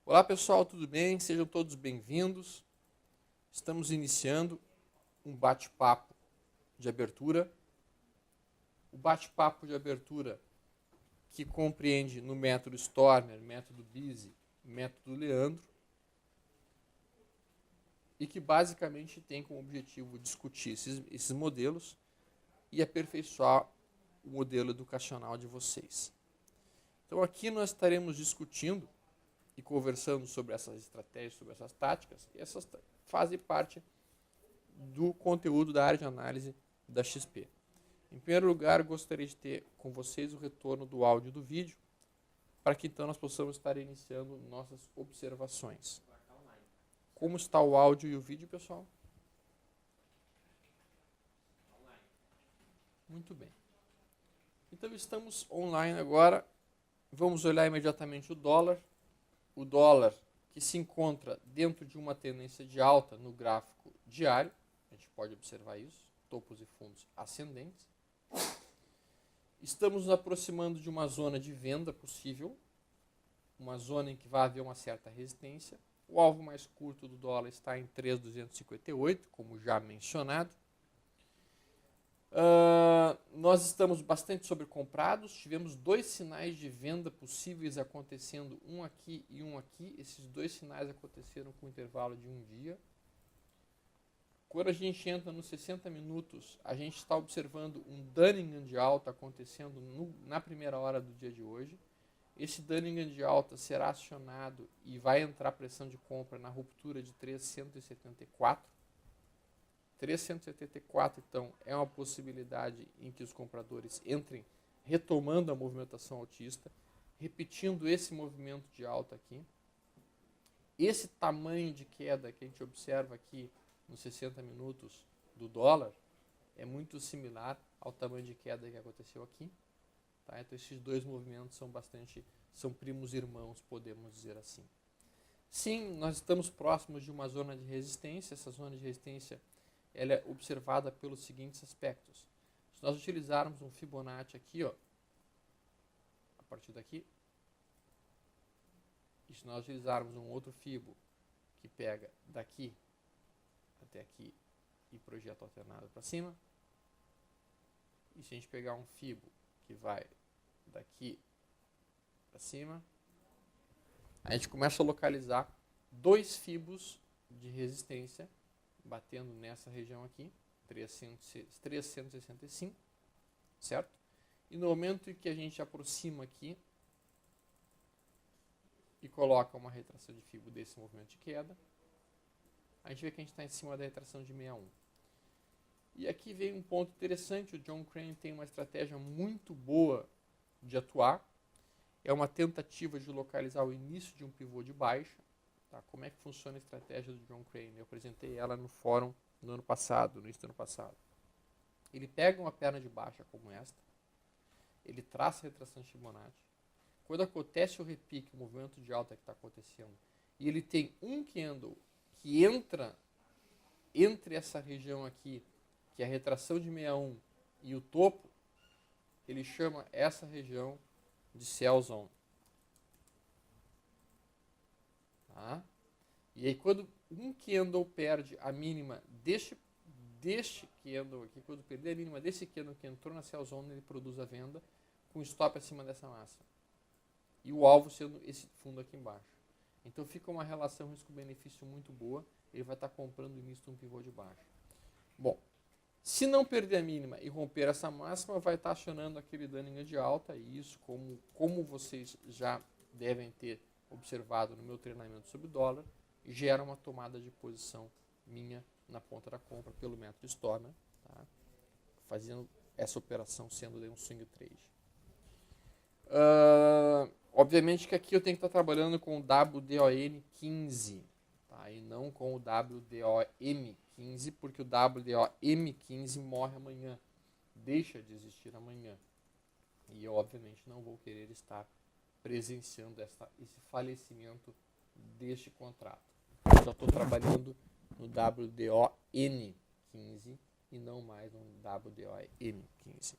Olá pessoal, tudo bem? Sejam todos bem-vindos. Estamos iniciando um bate-papo de abertura. O bate-papo de abertura que compreende no método Stormer, método Busy, método Leandro, e que basicamente tem como objetivo discutir esses modelos e aperfeiçoar o modelo educacional de vocês. Então aqui nós estaremos discutindo e conversando sobre essas estratégias, sobre essas táticas, e essas fazem parte do conteúdo da área de análise da XP. Em primeiro lugar, gostaria de ter com vocês o retorno do áudio e do vídeo, para que então nós possamos estar iniciando nossas observações. Como está o áudio e o vídeo, pessoal? Muito bem. Então estamos online agora. Vamos olhar imediatamente o dólar. O dólar que se encontra dentro de uma tendência de alta no gráfico diário. A gente pode observar isso. Topos e fundos ascendentes. Estamos nos aproximando de uma zona de venda possível. Uma zona em que vai haver uma certa resistência. O alvo mais curto do dólar está em 3.258, como já mencionado. Nós estamos bastante sobrecomprados. Tivemos dois sinais de venda possíveis acontecendo, um aqui e um aqui. Esses dois sinais aconteceram com um intervalo de um dia. Quando a gente entra nos 60 minutos, a gente está observando um Dunning de alta acontecendo na primeira hora do dia de hoje. Esse Dunning de alta será acionado e vai entrar pressão de compra na ruptura de 374. 374, então, é uma possibilidade em que os compradores entrem retomando a movimentação altista, repetindo esse movimento de alta aqui. Esse tamanho de queda que a gente observa aqui nos 60 minutos do dólar é muito similar ao tamanho de queda que aconteceu aqui. Tá? Então esses dois movimentos são primos irmãos, podemos dizer assim. Sim, nós estamos próximos de uma zona de resistência. Essa zona de resistência ela é observada pelos seguintes aspectos. Se nós utilizarmos um Fibonacci aqui, ó, a partir daqui, e se nós utilizarmos um outro Fibo que pega daqui até aqui e projeta alternado para cima, e se a gente pegar um Fibo que vai daqui para cima, a gente começa a localizar dois fibos de resistência batendo nessa região aqui, 365, certo? E no momento em que a gente aproxima aqui e coloca uma retração de fibo desse movimento de queda, a gente vê que a gente está em cima da retração de 61. E aqui vem um ponto interessante. O John Crane tem uma estratégia muito boa de atuar. É uma tentativa de localizar o início de um pivô de baixa. Tá? Como é que funciona a estratégia do John Crane? Eu apresentei ela no fórum no ano passado, no início do ano passado. Ele pega uma perna de baixa como esta, ele traça a retração de Fibonacci. Quando acontece o repique, o movimento de alta que está acontecendo, e ele tem um candle que entra entre essa região aqui, que é a retração de 61 e o topo, ele chama essa região de Sell Zone. Tá? E aí quando um candle perde a mínima deste candle aqui, quando perder a mínima desse candle que entrou na Sell Zone, ele produz a venda com stop acima dessa massa. E o alvo sendo esse fundo aqui embaixo. Então fica uma relação risco-benefício muito boa. Ele vai estar comprando o início de um pivô de baixo. Bom, se não perder a mínima e romper essa máxima, vai estar acionando aquele Dunning de alta. E isso, como vocês já devem ter observado no meu treinamento sobre dólar, gera uma tomada de posição minha na ponta da compra pelo método Stormer, tá? Fazendo essa operação sendo um swing trade. Obviamente que aqui eu tenho que estar trabalhando com o WDON15, tá? E não com o WDOM15, porque o WDOM15 morre amanhã, deixa de existir amanhã. E eu, obviamente, não vou querer estar presenciando esse falecimento deste contrato. Eu já estou trabalhando no WDON15 e não mais no WDOM15.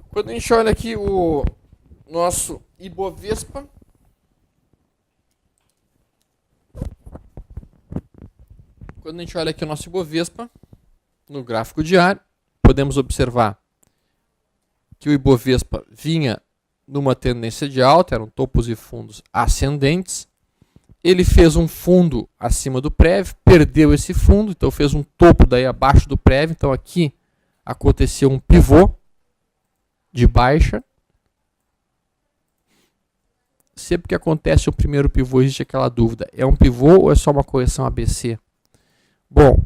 Quando a gente olha aqui o nosso Ibovespa, quando a gente olha aqui o nosso Ibovespa, no gráfico diário, podemos observar que o Ibovespa vinha numa tendência de alta, eram topos e fundos ascendentes. Ele fez um fundo acima do prévio, perdeu esse fundo, então fez um topo daí abaixo do prévio. Então aqui aconteceu um pivô de baixa. Sempre que acontece o primeiro pivô, existe aquela dúvida: é um pivô ou é só uma correção ABC? Bom,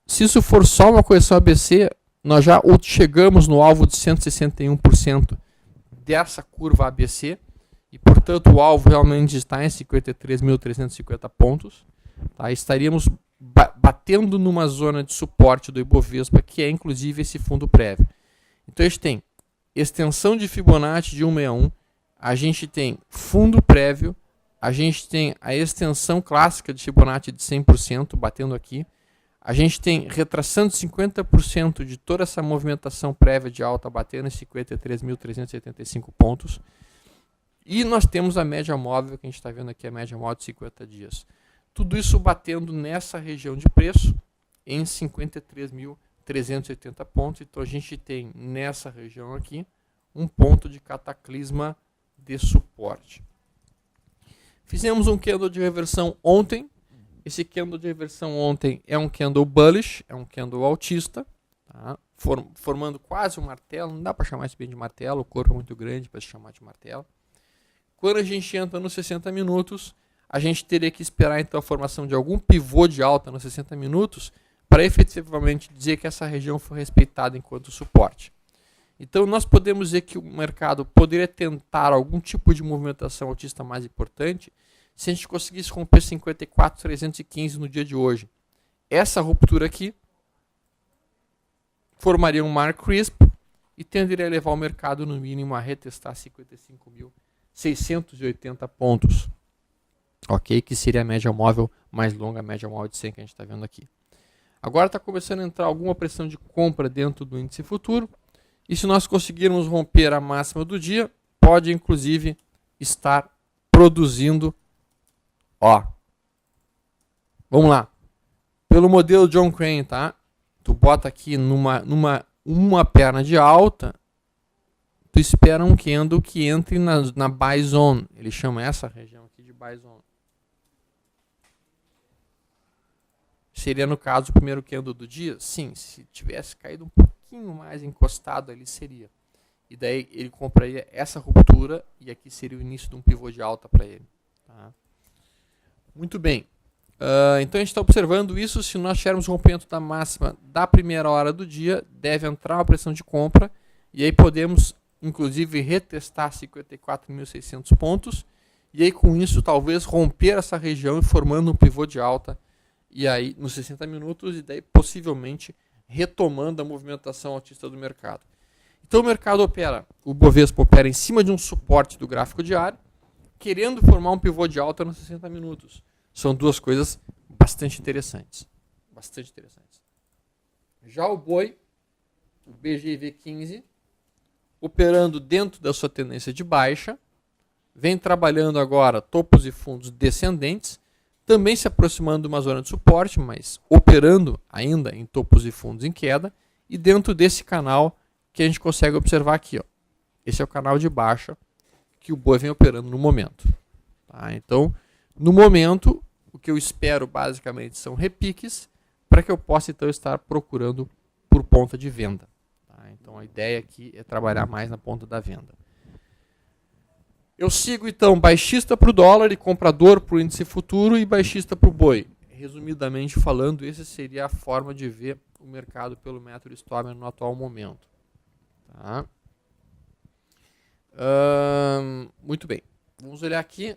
se isso for só uma correção ABC, nós já chegamos no alvo de 161% dessa curva ABC, e portanto o alvo realmente está em 53.350 pontos. Tá? Estaríamos batendo numa zona de suporte do Ibovespa, que é inclusive esse fundo prévio. Então a gente tem extensão de Fibonacci de 161, a gente tem fundo prévio, a gente tem a extensão clássica de Fibonacci de 100% batendo aqui, a gente tem retração de 50% de toda essa movimentação prévia de alta batendo em 53.375 pontos. E nós temos a média móvel, que a gente está vendo aqui, a média móvel de 50 dias. Tudo isso batendo nessa região de preço em 53.380 pontos. Então a gente tem nessa região aqui um ponto de cataclisma de suporte. Fizemos um candle de reversão ontem. Esse candle de reversão ontem é um candle bullish, é um candle altista, tá? Formando quase um martelo. Não dá para chamar isso bem de martelo, o corpo é muito grande para se chamar de martelo. Quando a gente entra nos 60 minutos, a gente teria que esperar então a formação de algum pivô de alta nos 60 minutos para efetivamente dizer que essa região foi respeitada enquanto suporte. Então nós podemos dizer que o mercado poderia tentar algum tipo de movimentação altista mais importante se a gente conseguisse romper 54.315 no dia de hoje. Essa ruptura aqui formaria um Mark Crisp e tenderia a levar o mercado no mínimo a retestar 55.680 pontos. Ok? Que seria a média móvel mais longa, a média móvel de 100 que a gente está vendo aqui. Agora está começando a entrar alguma pressão de compra dentro do índice futuro. E se nós conseguirmos romper a máxima do dia, pode inclusive estar produzindo. Ó, vamos lá. Pelo modelo John Crane, tá? Tu bota aqui uma perna de alta, tu espera um candle que entre na buy zone. Ele chama essa região aqui de buy zone. Seria, no caso, o primeiro candle do dia? Sim, se tivesse caído um pouquinho mais encostado ali, seria. E daí ele compraria essa ruptura e aqui seria o início de um pivô de alta para ele. Tá? Muito bem. Então a gente está observando isso. Se nós tivermos o rompimento da máxima da primeira hora do dia, deve entrar uma pressão de compra. E aí podemos, inclusive, retestar 54.600 pontos. E aí com isso, talvez romper essa região e formando um pivô de alta. E aí nos 60 minutos, e daí possivelmente retomando a movimentação altista do mercado. Então o mercado opera, o Bovespa opera em cima de um suporte do gráfico diário, querendo formar um pivô de alta nos 60 minutos. São duas coisas bastante interessantes. Bastante interessantes. Já o boi, o BGV15, operando dentro da sua tendência de baixa, vem trabalhando agora topos e fundos descendentes, também se aproximando de uma zona de suporte, mas operando ainda em topos e fundos em queda, e dentro desse canal que a gente consegue observar aqui. Ó. Esse é o canal de baixa que o boi vem operando no momento. Tá? Então, no momento, o que eu espero basicamente são repiques para que eu possa então estar procurando por ponta de venda. Tá? Então, a ideia aqui é trabalhar mais na ponta da venda. Eu sigo então baixista para o dólar e comprador para o índice futuro e baixista para o boi. Resumidamente falando, essa seria a forma de ver o mercado pelo método Stormer no atual momento. Tá? Muito bem. Vamos olhar aqui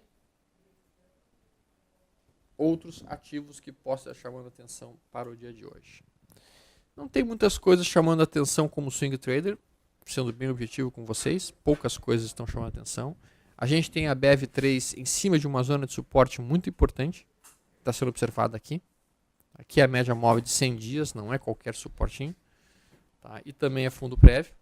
outros ativos que possam estar chamando atenção para o dia de hoje. Não tem muitas coisas chamando atenção como swing trader, sendo bem objetivo com vocês. Poucas coisas estão chamando atenção. A gente tem a BEV3 em cima de uma zona de suporte muito importante. Está sendo observada aqui. Aqui é a média móvel de 100 dias, não é qualquer suportinho. Tá? E também é fundo prévio.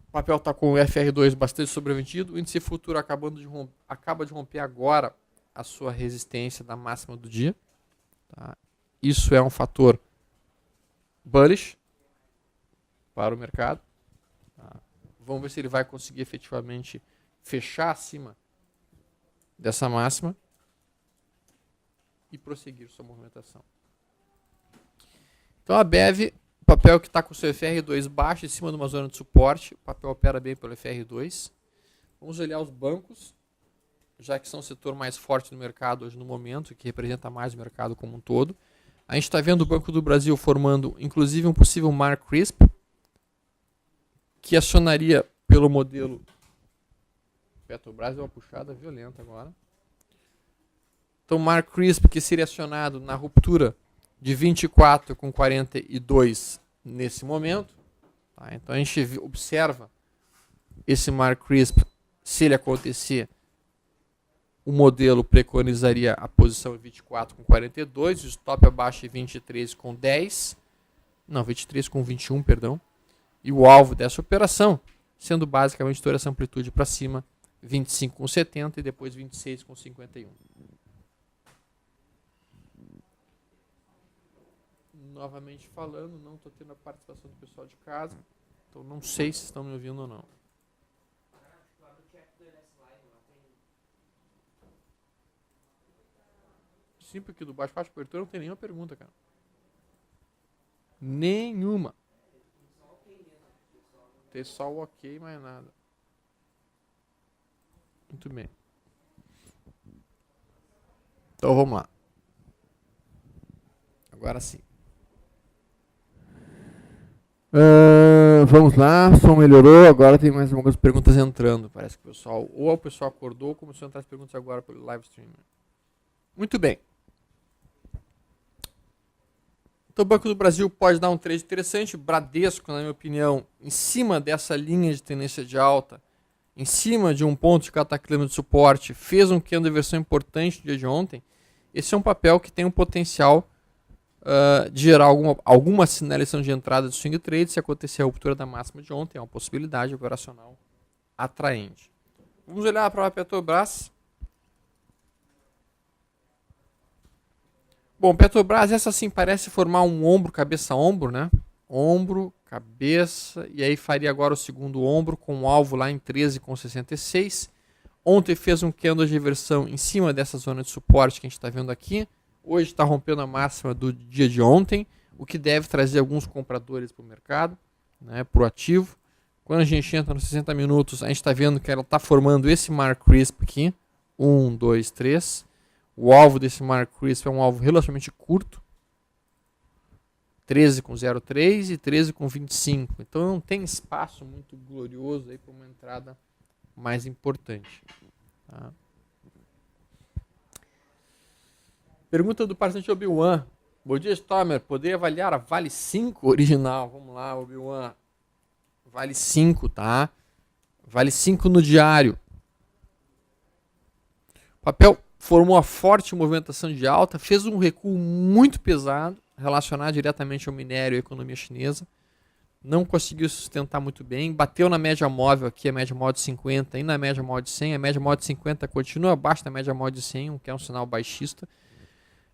O papel está com o FR2 bastante sobrevendido. O índice futuro acaba de romper agora a sua resistência da máxima do dia. Tá? Isso é um fator bullish para o mercado. Tá? Vamos ver se ele vai conseguir efetivamente fechar acima dessa máxima e prosseguir sua movimentação. Então a BEV, papel que está com o seu FR2 baixo, em cima de uma zona de suporte, o papel opera bem pelo FR2. Vamos olhar os bancos, já que são o setor mais forte do mercado hoje no momento, que representa mais o mercado como um todo. A gente está vendo o Banco do Brasil formando, inclusive, um possível Mark Crisp, que acionaria pelo modelo Petrobras, deu uma puxada violenta agora. Então, Mark Crisp, que seria acionado na ruptura de 24 com 42 nesse momento. Tá? Então, a gente observa esse Mark Crisp, se ele acontecer, o modelo preconizaria a posição em 24 com 42, o stop abaixo em 23 com 10, não, 23 com 21, perdão, e o alvo dessa operação, sendo basicamente toda essa amplitude para cima, 25 com 70 e depois 26 com 51. Novamente falando, não estou tendo a participação do pessoal de casa, então não sei se estão me ouvindo ou não. Sim, porque do baixo para cobertura não tem nenhuma pergunta, cara. Nenhuma. Tem só o ok, mais nada. Muito bem. Então vamos lá. Agora sim. Vamos lá, som melhorou, agora tem mais algumas perguntas entrando. Parece que o pessoal acordou ou começou a entrar as perguntas agora pelo live stream. Muito bem. Então o Banco do Brasil pode dar um trade interessante. Bradesco, na minha opinião, em cima dessa linha de tendência de alta, em cima de um ponto de cataclismo de suporte, fez um candle de versão importante no dia de ontem. Esse é um papel que tem um potencial de gerar alguma sinalização de entrada de swing trade se acontecer a ruptura da máxima de ontem. É uma possibilidade operacional atraente. Vamos olhar para a Petrobras. Bom, Petrobras, essa sim parece formar um ombro, cabeça-ombro, né? Ombro, cabeça, e aí faria agora o segundo ombro com um alvo lá em 13,66. Ontem fez um candle de reversão em cima dessa zona de suporte que a gente está vendo aqui. Hoje está rompendo a máxima do dia de ontem, o que deve trazer alguns compradores para o mercado, né, para o ativo. Quando a gente entra nos 60 minutos, a gente está vendo que ela está formando esse Mark Crisp aqui. 1, 2, 3. O alvo desse Mark Crisp é um alvo relativamente curto. 13 com 0,3 e 13 com 25. Então não tem espaço muito glorioso aí para uma entrada mais importante. Tá? Pergunta do participante Obi-Wan. Bom dia, Stormer. Poderia avaliar a Vale 5 original? Vamos lá, Obi-Wan. Vale 5, tá? Vale 5 no diário. O papel formou uma forte movimentação de alta, fez um recuo muito pesado, relacionado diretamente ao minério e à economia chinesa. Não conseguiu sustentar muito bem. Bateu na média móvel aqui, a média móvel de 50 e na média móvel de 100. A média móvel de 50 continua abaixo da média móvel de 100, o que é um sinal baixista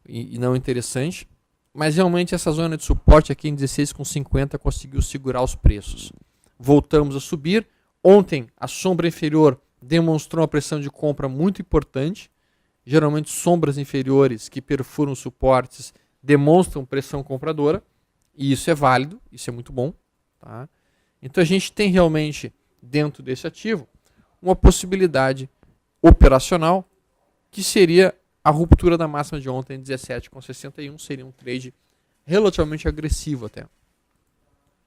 e não interessante. Mas realmente essa zona de suporte aqui em 16,50 conseguiu segurar os preços. Voltamos a subir. Ontem a sombra inferior demonstrou uma pressão de compra muito importante. Geralmente sombras inferiores que perfuram suportes demonstram pressão compradora. E isso é válido, isso é muito bom. Tá? Então a gente tem realmente dentro desse ativo uma possibilidade operacional que seria a ruptura da máxima de ontem, 17,61, seria um trade relativamente agressivo até.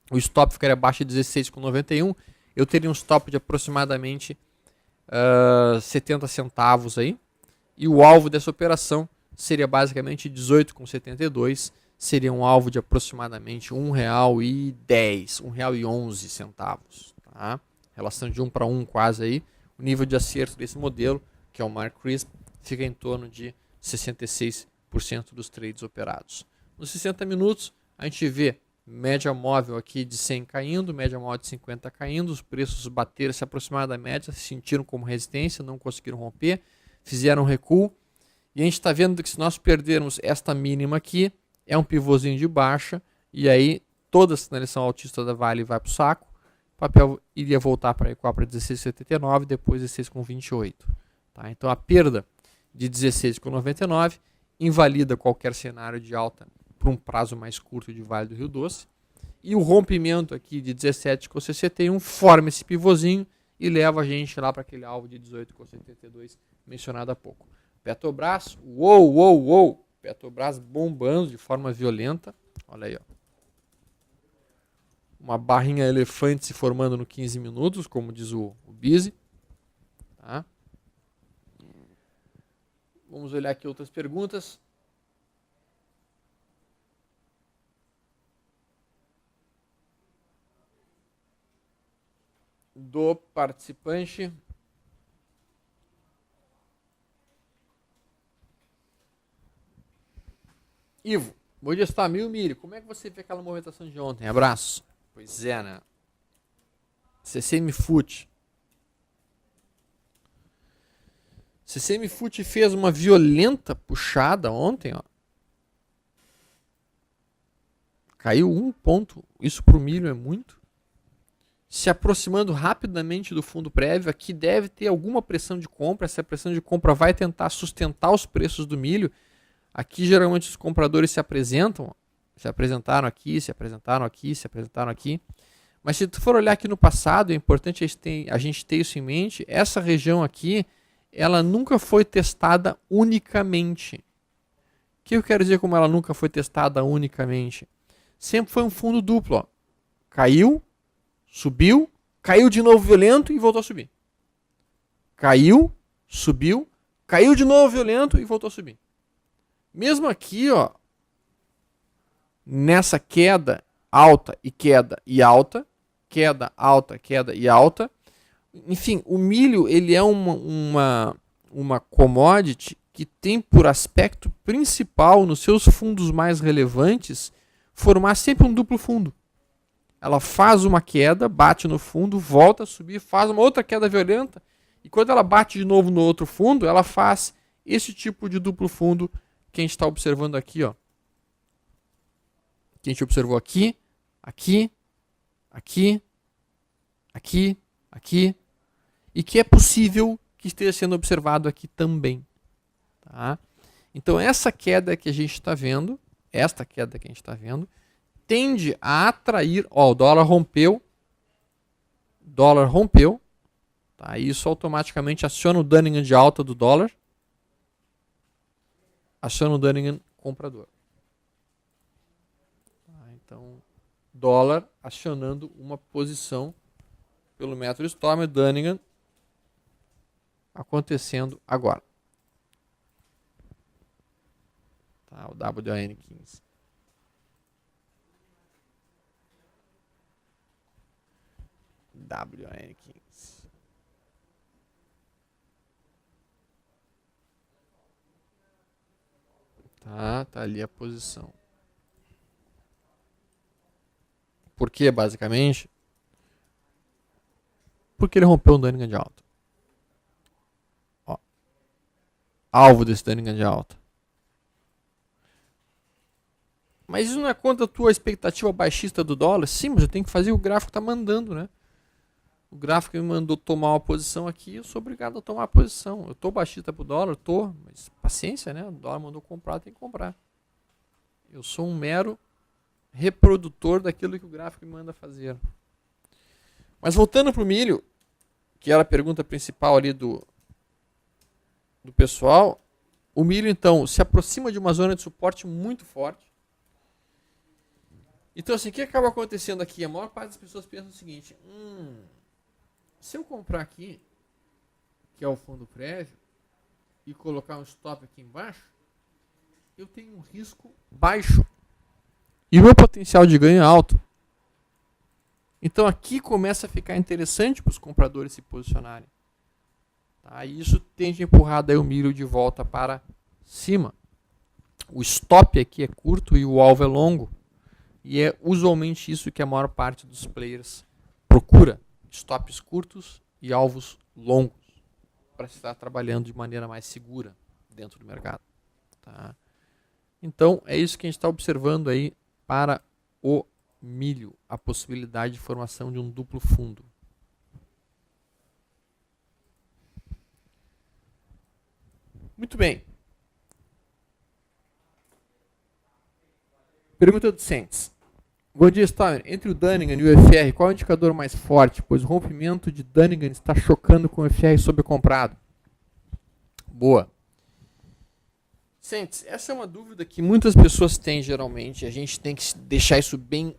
O stop ficaria abaixo de 16,91. Eu teria um stop de aproximadamente 70 centavos aí. E o alvo dessa operação seria basicamente 18,72. Seria um alvo de aproximadamente R$ 1,10, R$ 1,11. Tá? Relação de 1 para 1 quase aí. O nível de acerto desse modelo, que é o Mark Crisp, fica em torno de 66% dos trades operados. Nos 60 minutos, a gente vê média móvel aqui de 100 caindo, média móvel de 50 caindo, os preços bateram, se aproximaram da média, se sentiram como resistência, não conseguiram romper, fizeram um recuo E a gente está vendo que se nós perdermos esta mínima aqui, é um pivôzinho de baixa, e aí toda a sinalização altista da Vale vai para o saco, o papel iria voltar para recuar para 16,79, depois 16,28. Tá? Então a perda de 16,99 invalida qualquer cenário de alta para um prazo mais curto de Vale do Rio Doce, e o rompimento aqui de 17,61 forma esse pivôzinho e leva a gente lá para aquele alvo de 18,72 mencionado há pouco. Petrobras, uou, Petrobras bombando de forma violenta, olha aí, ó. Uma barrinha elefante se formando no 15 minutos, como diz o Bizzi. Tá? Vamos olhar aqui outras perguntas. Do participante. Ivo, bom dia, está mil milho. Como é que você vê aquela movimentação de ontem? Abraço. Pois é, né? CCM Foot. CCM Foot fez uma violenta puxada ontem, ó. Caiu 1 ponto. Isso para o milho é muito. Se aproximando rapidamente do fundo prévio. Aqui deve ter alguma pressão de compra. Essa pressão de compra vai tentar sustentar os preços do milho. Aqui geralmente os compradores se apresentam. Se apresentaram aqui, se apresentaram aqui, se apresentaram aqui. Mas se tu for olhar aqui no passado, é importante a gente ter isso em mente. Essa região aqui, ela nunca foi testada unicamente. O que eu quero dizer como ela nunca foi testada unicamente? Sempre foi um fundo duplo. Ó. Caiu, subiu, caiu de novo violento e voltou a subir. Caiu, subiu, caiu de novo violento e voltou a subir. Mesmo aqui, ó, nessa queda alta e alta, queda alta e alta. Enfim, o milho ele é uma commodity que tem por aspecto principal nos seus fundos mais relevantes formar sempre um duplo fundo. Ela faz uma queda, bate no fundo, volta a subir, faz uma outra queda violenta e quando ela bate de novo no outro fundo, ela faz esse tipo de duplo fundo que a gente está observando aqui, ó. Que a gente observou aqui, aqui, aqui, aqui, aqui, e que é possível que esteja sendo observado aqui também. Tá? Então essa queda que a gente está vendo, tende a atrair, ó, o dólar rompeu, tá? Isso automaticamente aciona o Dunningham de alta do dólar, aciona o Dunningham comprador. Então, dólar acionando uma posição pelo método Stormer, Dunningham acontecendo agora. Tá, o WN15. WN15. Tá ali a posição. Por quê, basicamente? Porque ele rompeu um Dunningham de alta. Ó. Alvo desse Dunningham de alta. Mas isso não é contra a tua expectativa baixista do dólar? Sim, mas eu tenho que fazer o gráfico tá mandando, né? O gráfico me mandou tomar uma posição aqui, eu sou obrigado a tomar a posição. Eu tô baixista pro dólar, mas paciência, né? O dólar mandou comprar, tem que comprar. Eu sou um mero reprodutor daquilo que o gráfico me manda fazer. Mas voltando para o milho, que era a pergunta principal ali do pessoal, o milho então se aproxima de uma zona de suporte muito forte. Então assim, o que acaba acontecendo aqui? A maior parte das pessoas pensa o seguinte, se eu comprar aqui, que é o fundo prévio, e colocar um stop aqui embaixo, eu tenho um risco baixo. E o meu potencial de ganho é alto. Então aqui começa a ficar interessante para os compradores se posicionarem. Tá? E isso tende a empurrar daí o milho de volta para cima. O stop aqui é curto e o alvo é longo. E é usualmente isso que a maior parte dos players procura. Stops curtos e alvos longos. Para estar trabalhando de maneira mais segura. dentro do mercado. Tá? Então, é isso que a gente está observando aí para o milho, a possibilidade de formação de um duplo fundo. Muito bem. Pergunta do Sentes. Bom dia, Steiner. Entre o Dunningham e o FR, qual é o indicador mais forte? Pois o rompimento de Dunningham está chocando com o FR sobrecomprado. Boa. Sentes, essa é uma dúvida que muitas pessoas têm geralmente. A gente tem que deixar isso bem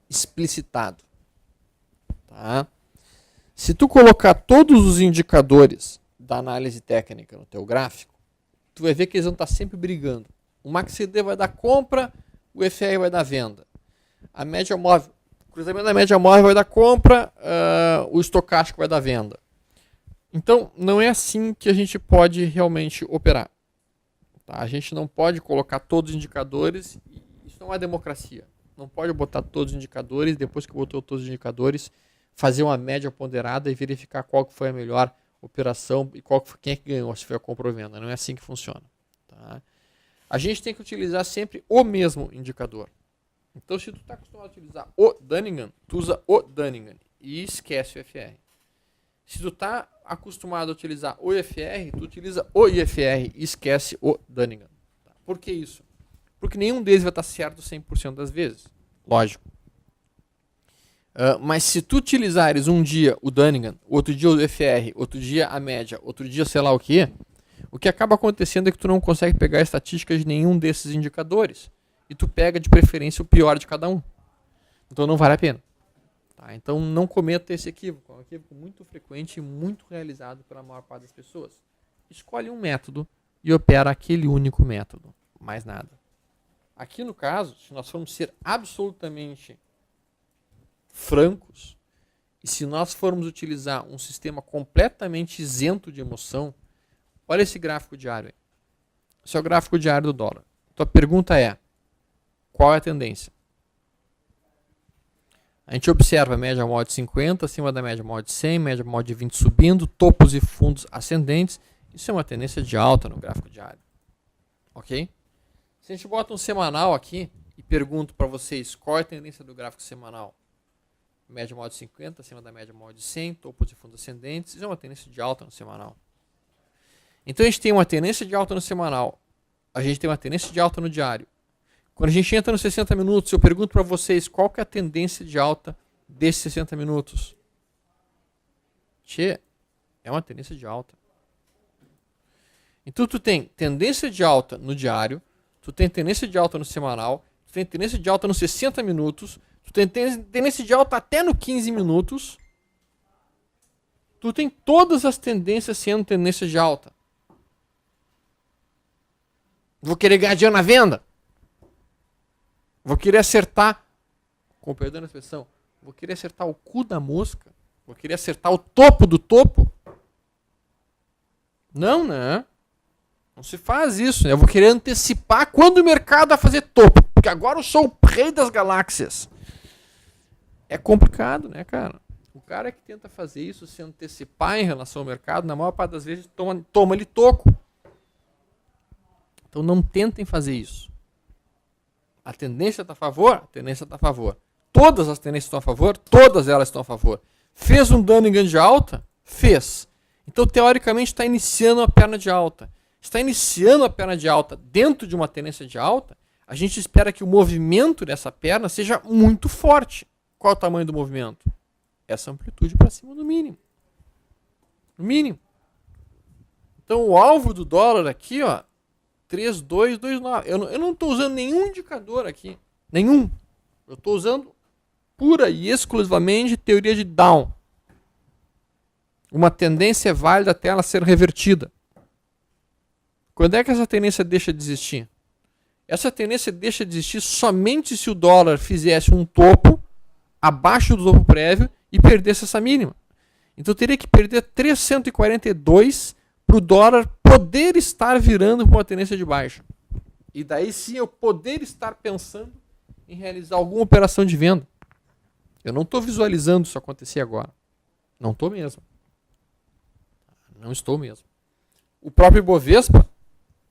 explicitado. Tá? Se tu colocar todos os indicadores da análise técnica no teu gráfico, tu vai ver que eles vão estar sempre brigando. O MACD vai dar compra, o FR vai dar venda. A média móvel, o cruzamento da média móvel vai dar compra, o estocástico vai dar venda. Então, não é assim que a gente pode realmente operar. Tá? A gente não pode colocar todos os indicadores, isso não é democracia. Não pode botar todos os indicadores, depois que botou todos os indicadores, fazer uma média ponderada e verificar qual que foi a melhor operação e quem é que ganhou, se foi a compra ou venda. Não é assim que funciona. Tá? A gente tem que utilizar sempre o mesmo indicador. Então, se tu está acostumado a utilizar o Dunningham, tu usa o Dunningham e esquece o FR. Se tu está acostumado a utilizar o IFR, tu utiliza o IFR e esquece o Dunningham. Tá? Por que isso? Porque nenhum deles vai estar certo 100% das vezes. Lógico. Mas se tu utilizares um dia o Dunningham, outro dia o IFR, outro dia a média, outro dia sei lá o que acaba acontecendo é que tu não consegue pegar estatísticas de nenhum desses indicadores. E tu pega de preferência o pior de cada um. Então não vale a pena. Tá? Então não cometa esse equívoco. É um equívoco muito frequente e muito realizado pela maior parte das pessoas. Escolhe um método e opera aquele único método. Mais nada. Aqui no caso, se nós formos ser absolutamente francos, e se nós formos utilizar um sistema completamente isento de emoção, olha esse gráfico diário aí. Esse é o gráfico diário do dólar. Tua pergunta é, qual é a tendência? A gente observa a média móvel de 50, acima da média móvel de 100, média móvel de 20 subindo, topos e fundos ascendentes. Isso é uma tendência de alta no gráfico diário. Ok? Se a gente bota um semanal aqui e pergunto para vocês qual é a tendência do gráfico semanal, média móvel de 50, acima da média móvel de 100, topos e fundos ascendentes, isso é uma tendência de alta no semanal. Então a gente tem uma tendência de alta no semanal, a gente tem uma tendência de alta no diário. Quando a gente entra nos 60 minutos, eu pergunto para vocês qual que é a tendência de alta desses 60 minutos. É uma tendência de alta. Então tu tem tendência de alta no diário, tu tem tendência de alta no semanal, tu tem tendência de alta nos 60 minutos, tu tem tendência de alta até no 15 minutos. Tu tem todas as tendências sendo tendências de alta. Vou querer ganhar dinheiro na venda? Vou querer acertar, com perdão da expressão, vou querer acertar o cu da mosca? Vou querer acertar o topo do topo? Não, né? Não se faz isso. Eu vou querer antecipar quando o mercado vai fazer topo. Porque agora eu sou o rei das galáxias. É complicado, né, cara? O cara que tenta fazer isso, se antecipar em relação ao mercado, na maior parte das vezes toma-lhe toco. Então não tentem fazer isso. A tendência está a favor? A tendência está a favor. Todas as tendências estão a favor? Todas elas estão a favor. Fez um Dunningham de alta? Fez. Então, teoricamente, está iniciando a perna de alta. Está iniciando a perna de alta dentro de uma tendência de alta, a gente espera que o movimento dessa perna seja muito forte. Qual é o tamanho do movimento? Essa amplitude para cima do mínimo. No mínimo. Então, o alvo do dólar aqui, ó, 3,229. Eu não estou usando nenhum indicador aqui. Nenhum. Eu estou usando pura e exclusivamente teoria de Down. Uma tendência é válida até ela ser revertida. Quando é que essa tendência deixa de existir? Essa tendência deixa de existir somente se o dólar fizesse um topo abaixo do topo prévio e perdesse essa mínima. Então teria que perder 342 para o dólar poder estar virando para uma tendência de baixa. E daí sim eu poder estar pensando em realizar alguma operação de venda. Eu não estou visualizando isso acontecer agora. Não estou mesmo. Não estou mesmo. o próprio Ibovespa, o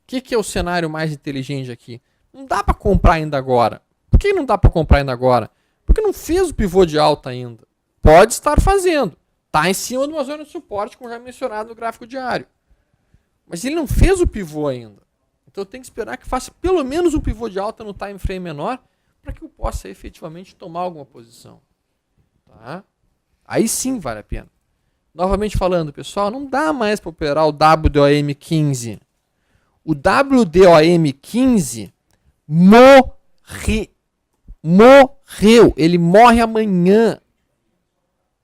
que é o cenário mais inteligente aqui? Não dá para comprar ainda agora. Por que não dá para comprar ainda agora? Porque não fez o pivô de alta ainda. Pode estar fazendo. Está em cima de uma zona de suporte, como já mencionado no gráfico diário. Mas ele não fez o pivô ainda. Então eu tenho que esperar que faça pelo menos um pivô de alta no time frame menor para que eu possa efetivamente tomar alguma posição. Tá? Aí sim vale a pena. Novamente falando, pessoal, não dá mais para operar o WDOM15. O WDOM15 morreu. Ele morre amanhã.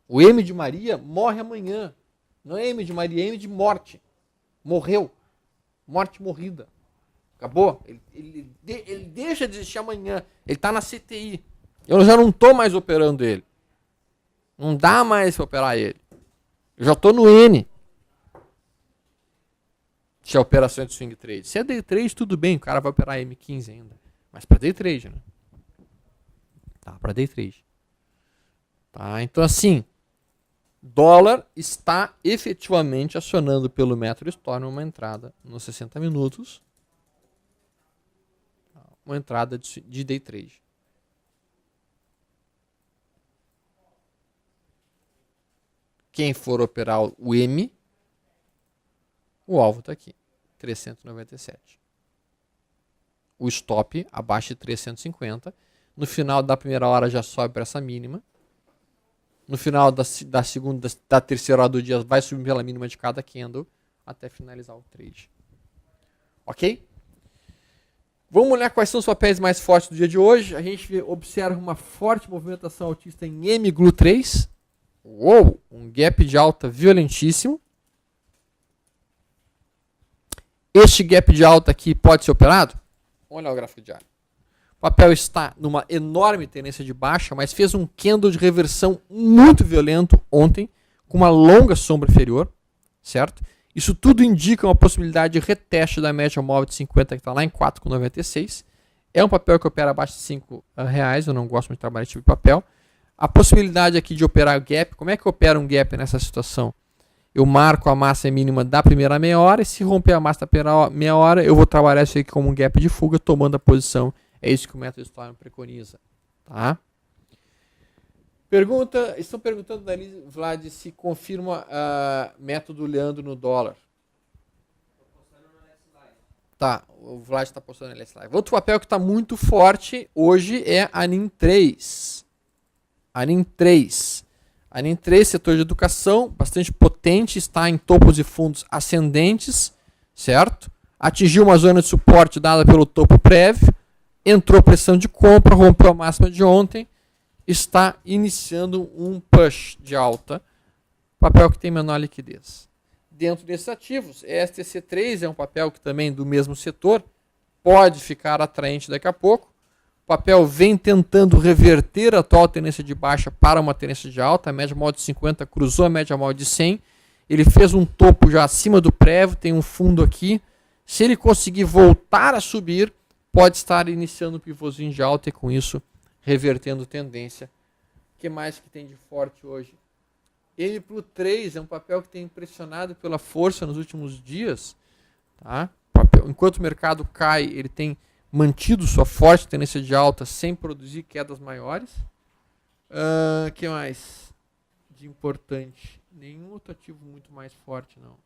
O M de Maria morre amanhã. Não é M de Maria, é M de morte. Morreu. Morte morrida. Acabou. Ele deixa de existir amanhã. Ele está na CTI. Eu já não estou mais operando ele. Não dá mais para operar ele. Eu já estou no N. Se é operação de swing trade. Se é day trade, tudo bem. O cara vai operar M15 ainda. Mas para day trade, né? Tá, para day trade. Tá, então assim, dólar está efetivamente acionando pelo método Storm uma entrada nos 60 minutos. Uma entrada de day trade. Quem for operar o M, o alvo está aqui, 397. O stop abaixo de 350. No final da primeira hora já sobe para essa mínima. No final da segunda, da terceira hora do dia vai subir pela mínima de cada candle até finalizar o trade. Ok? Vamos olhar quais são os papéis mais fortes do dia de hoje. A gente observa uma forte movimentação altista em MGLU3. Uou, um gap de alta violentíssimo. Este gap de alta aqui pode ser operado? Vamos olhar o gráfico diário. O papel está numa enorme tendência de baixa, mas fez um candle de reversão muito violento ontem, com uma longa sombra inferior, certo? Isso tudo indica uma possibilidade de reteste da média móvel de 50, que está lá em 4,96. É um papel que opera abaixo de R$5, eu não gosto muito de trabalhar esse tipo de papel. A possibilidade aqui de operar gap, como é que opera um gap nessa situação? Eu marco a massa mínima da primeira meia hora e se romper a massa da primeira meia hora, eu vou trabalhar isso aqui como um gap de fuga, tomando a posição. É isso que o método Storm preconiza. Tá? Estão perguntando, Vlad, se confirma método Leandro no dólar. Tá, o Vlad está postando no LS Live. Outro papel que está muito forte hoje é a NIM3. A NIM3. A NIM3, setor de educação, bastante potente, está em topos de fundos ascendentes, certo? Atingiu uma zona de suporte dada pelo topo prévio, entrou pressão de compra, rompeu a máxima de ontem, está iniciando um push de alta, papel que tem menor liquidez. Dentro desses ativos, STC3 é um papel que também do mesmo setor, pode ficar atraente daqui a pouco. O papel vem tentando reverter a atual tendência de baixa para uma tendência de alta. A média móvel de 50 cruzou a média móvel de 100. Ele fez um topo já acima do prévio, tem um fundo aqui. Se ele conseguir voltar a subir, pode estar iniciando um pivôzinho de alta e com isso revertendo tendência. O que mais que tem de forte hoje? MPLU3 é um papel que tem impressionado pela força nos últimos dias. Tá? Enquanto o mercado cai, ele tem mantido sua forte tendência de alta sem produzir quedas maiores. Que mais de importante? Nenhum outro ativo muito mais forte, não.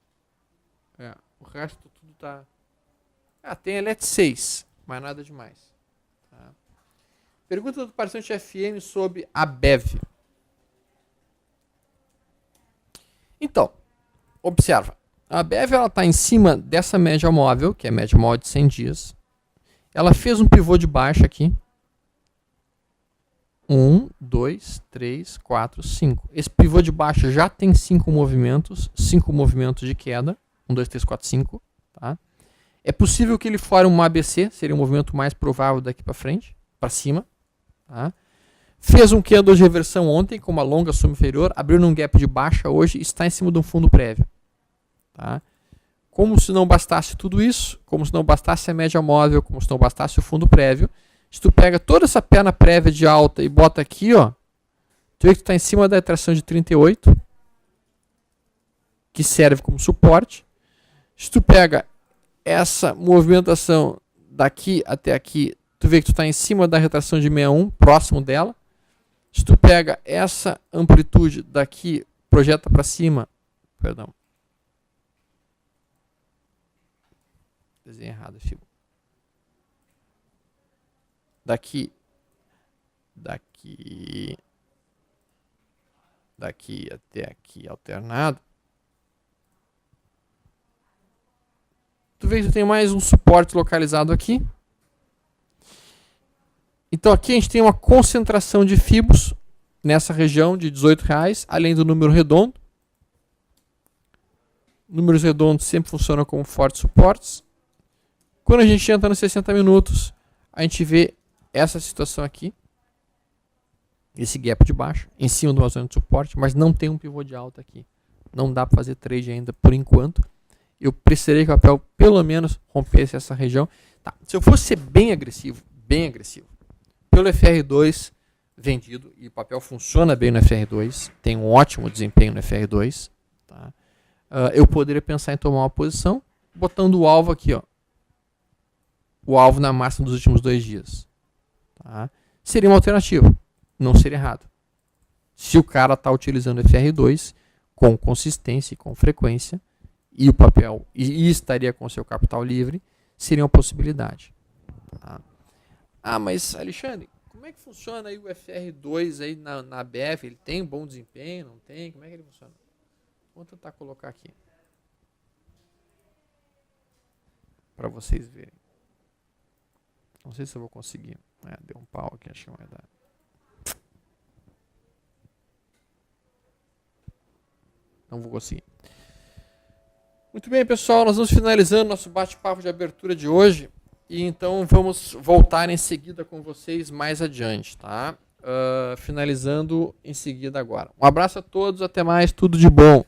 O resto tudo tá... tem a LET6, mas nada demais. Tá? Pergunta do participante FM sobre a BEV. Então, observa. A BEV está em cima dessa média móvel, que é a média móvel de 100 dias. Ela fez um pivô de baixa aqui. 1, 2, 3, 4, 5. Esse pivô de baixa já tem 5 movimentos. 5 movimentos de queda. 1, 2, 3, 4, 5. Tá? É possível que ele fora um ABC. Seria um movimento mais provável daqui para frente. Para cima. Tá? Fez um candle de reversão ontem com uma longa sombra inferior. Abriu num gap de baixa hoje. Está em cima de um fundo prévio. Tá? Como se não bastasse tudo isso, como se não bastasse a média móvel, como se não bastasse o fundo prévio, se tu pega toda essa perna prévia de alta e bota aqui, ó, tu vê que tu está em cima da retração de 38, que serve como suporte. Se tu pega essa movimentação daqui até aqui, tu vê que tu está em cima da retração de 61, próximo dela. Se tu pega essa amplitude daqui, projeta para cima, perdão. Desenho errado, filho. Daqui até aqui alternado. Tu vê que tu tem mais um suporte localizado aqui. Então aqui a gente tem uma concentração de fibos nessa região de R$18, além do número redondo. Números redondos sempre funcionam como fortes suportes. Quando a gente entra nos 60 minutos, a gente vê essa situação aqui. Esse gap de baixo, em cima de uma zona de suporte, mas não tem um pivô de alta aqui. Não dá para fazer trade ainda por enquanto. Eu precisaria que o papel pelo menos rompesse essa região. Tá. Se eu fosse ser bem agressivo, pelo FR2 vendido, e o papel funciona bem no FR2, tem um ótimo desempenho no FR2, tá? Eu poderia pensar em tomar uma posição, botando o alvo aqui, ó, o alvo na máxima dos últimos 2 dias. Tá? Seria uma alternativa, não seria errado. Se o cara está utilizando o FR2 com consistência e com frequência, e o papel e estaria com o seu capital livre, seria uma possibilidade. Tá? Ah, mas Alexandre, como é que funciona aí o FR2 aí na BF? Ele tem bom desempenho, não tem? Como é que ele funciona? Vou tentar colocar aqui para vocês verem. Não sei se eu vou conseguir. Deu um pau aqui, acho que não vai dar. Não vou conseguir. Muito bem, pessoal, nós vamos finalizando nosso bate-papo de abertura de hoje. E então vamos voltar em seguida com vocês mais adiante, tá? Finalizando em seguida agora. Um abraço a todos, até mais, tudo de bom.